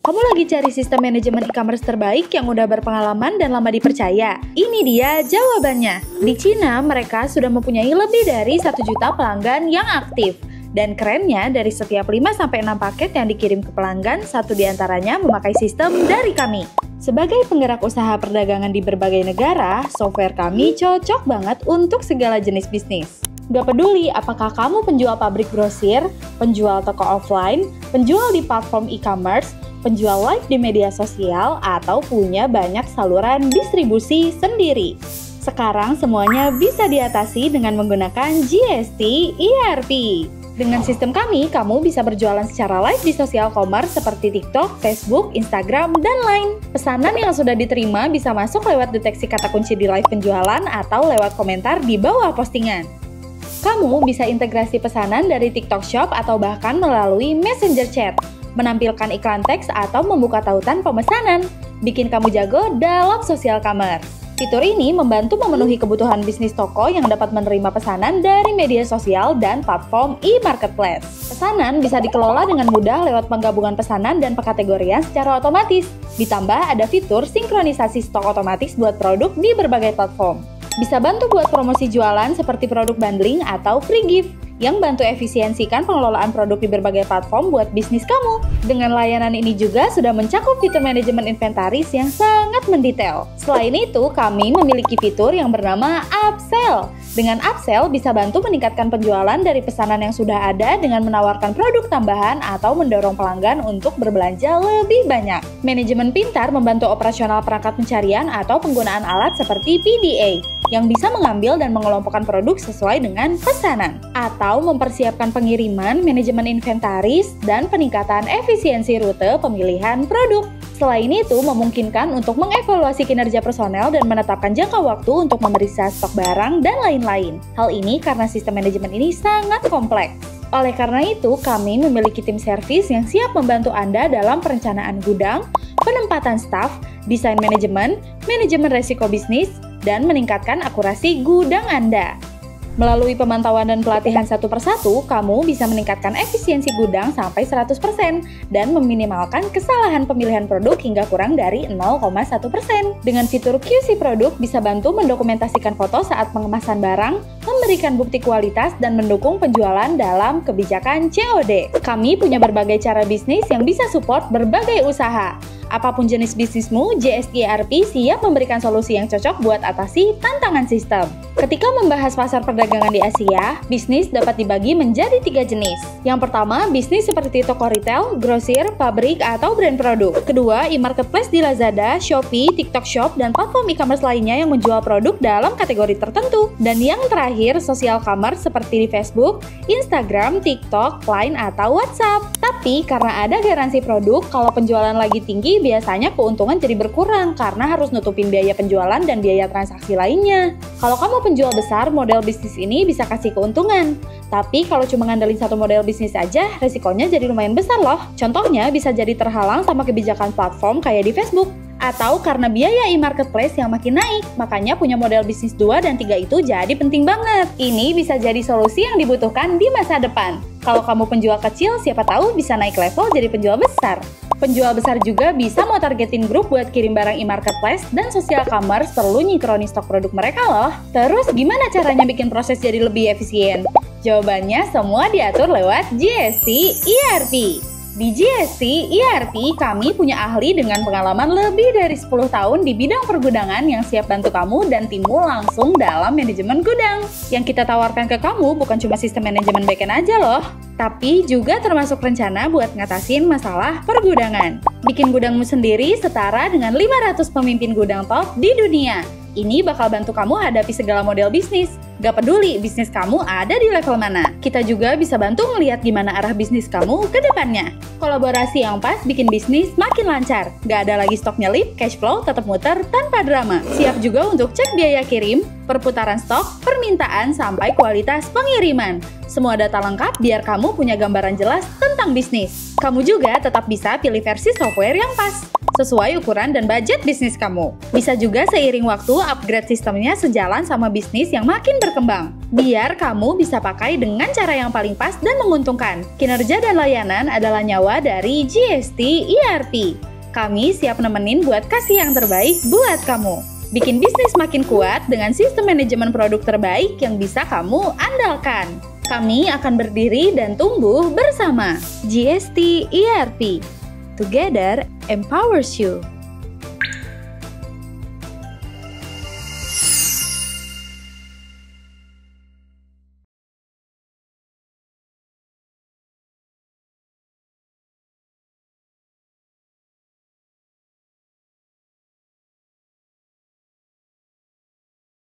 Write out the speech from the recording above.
Kamu lagi cari sistem manajemen e-commerce terbaik yang udah berpengalaman dan lama dipercaya? Ini dia jawabannya. Di Cina, mereka sudah mempunyai lebih dari 1 juta pelanggan yang aktif. Dan kerennya, dari setiap 5-6 paket yang dikirim ke pelanggan, 1 diantaranya memakai sistem dari kami. Sebagai penggerak usaha perdagangan di berbagai negara, software kami cocok banget untuk segala jenis bisnis. Gak peduli apakah kamu penjual pabrik grosir, penjual toko offline, penjual di platform e-commerce, penjual live di media sosial, atau punya banyak saluran distribusi sendiri. Sekarang semuanya bisa diatasi dengan menggunakan GST ERP. Dengan sistem kami, kamu bisa berjualan secara live di sosial commerce seperti TikTok, Facebook, Instagram, dan lain. Pesanan yang sudah diterima bisa masuk lewat deteksi kata kunci di live penjualan atau lewat komentar di bawah postingan. Kamu bisa integrasi pesanan dari TikTok Shop atau bahkan melalui Messenger Chat, menampilkan iklan teks atau membuka tautan pemesanan, bikin kamu jago dalam sosial commerce. Fitur ini membantu memenuhi kebutuhan bisnis toko yang dapat menerima pesanan dari media sosial dan platform e-marketplace. Pesanan bisa dikelola dengan mudah lewat penggabungan pesanan dan pekategorian secara otomatis. Ditambah ada fitur sinkronisasi stok otomatis buat produk di berbagai platform. Bisa bantu buat promosi jualan seperti produk bundling atau free gift, yang bantu efisiensikan pengelolaan produk di berbagai platform buat bisnis kamu. Dengan layanan ini juga sudah mencakup fitur manajemen inventaris yang sangat mendetail. Selain itu, kami memiliki fitur yang bernama Upsell. Dengan Upsell bisa bantu meningkatkan penjualan dari pesanan yang sudah ada dengan menawarkan produk tambahan atau mendorong pelanggan untuk berbelanja lebih banyak. Manajemen pintar membantu operasional perangkat pencarian atau penggunaan alat seperti PDA yang bisa mengambil dan mengelompokkan produk sesuai dengan pesanan, atau mempersiapkan pengiriman, manajemen inventaris, dan peningkatan efisiensi rute pemilihan produk. Selain itu, memungkinkan untuk mengevaluasi kinerja personel dan menetapkan jangka waktu untuk memeriksa stok barang dan lain-lain. Hal ini karena sistem manajemen ini sangat kompleks. Oleh karena itu, kami memiliki tim servis yang siap membantu Anda dalam perencanaan gudang, penempatan staf, desain manajemen, manajemen resiko bisnis, dan meningkatkan akurasi gudang Anda. Melalui pemantauan dan pelatihan satu persatu, kamu bisa meningkatkan efisiensi gudang sampai 100% dan meminimalkan kesalahan pemilihan produk hingga kurang dari 0,1%. Dengan fitur QC produk bisa bantu mendokumentasikan foto saat pengemasan barang, memberikan bukti kualitas, dan mendukung penjualan dalam kebijakan COD. Kami punya berbagai cara bisnis yang bisa support berbagai usaha. Apapun jenis bisnismu, GST ERP siap memberikan solusi yang cocok buat atasi tantangan sistem. Ketika membahas pasar perdagangan di Asia, bisnis dapat dibagi menjadi 3 jenis. Yang pertama, bisnis seperti toko retail, grosir, pabrik, atau brand produk. Kedua, e-marketplace di Lazada, Shopee, TikTok Shop, dan platform e-commerce lainnya yang menjual produk dalam kategori tertentu. Dan yang terakhir, social commerce seperti di Facebook, Instagram, TikTok, Line, atau WhatsApp. Tapi karena ada garansi produk, kalau penjualan lagi tinggi, biasanya keuntungan jadi berkurang karena harus nutupin biaya penjualan dan biaya transaksi lainnya. Kalau kamu penjual besar, model bisnis ini bisa kasih keuntungan. Tapi kalau cuma ngandelin satu model bisnis aja, resikonya jadi lumayan besar loh. Contohnya bisa jadi terhalang sama kebijakan platform kayak di Facebook. Atau karena biaya e-marketplace yang makin naik, makanya punya model bisnis 2 dan 3 itu jadi penting banget. Ini bisa jadi solusi yang dibutuhkan di masa depan. Kalau kamu penjual kecil, siapa tahu bisa naik level jadi penjual besar. Penjual besar juga bisa mau targetin grup buat kirim barang e-marketplace dan social commerce perlu nyinkronis stok produk mereka loh. Terus gimana caranya bikin proses jadi lebih efisien? Jawabannya semua diatur lewat GST ERP. Di GST ERP, kami punya ahli dengan pengalaman lebih dari 10 tahun di bidang pergudangan yang siap bantu kamu dan timmu langsung dalam manajemen gudang. Yang kita tawarkan ke kamu bukan cuma sistem manajemen backend aja loh, tapi juga termasuk rencana buat ngatasin masalah pergudangan. Bikin gudangmu sendiri setara dengan 500 pemimpin gudang top di dunia. Ini bakal bantu kamu hadapi segala model bisnis. Gak peduli bisnis kamu ada di level mana. Kita juga bisa bantu ngelihat gimana arah bisnis kamu ke depannya. Kolaborasi yang pas bikin bisnis makin lancar. Gak ada lagi stok nyelip, cash flow tetap muter tanpa drama. Siap juga untuk cek biaya kirim, perputaran stok, permintaan, sampai kualitas pengiriman. Semua data lengkap biar kamu punya gambaran jelas tentang bisnis. Kamu juga tetap bisa pilih versi software yang pas. sesuai ukuran dan budget bisnis kamu. Bisa juga seiring waktu upgrade sistemnya sejalan sama bisnis yang makin berkembang. Biar kamu bisa pakai dengan cara yang paling pas dan menguntungkan. Kinerja dan layanan adalah nyawa dari GST ERP. Kami siap nemenin buat kasih yang terbaik buat kamu. Bikin bisnis makin kuat dengan sistem manajemen produk terbaik yang bisa kamu andalkan. Kami akan berdiri dan tumbuh bersama. GST ERP. Together empowers you.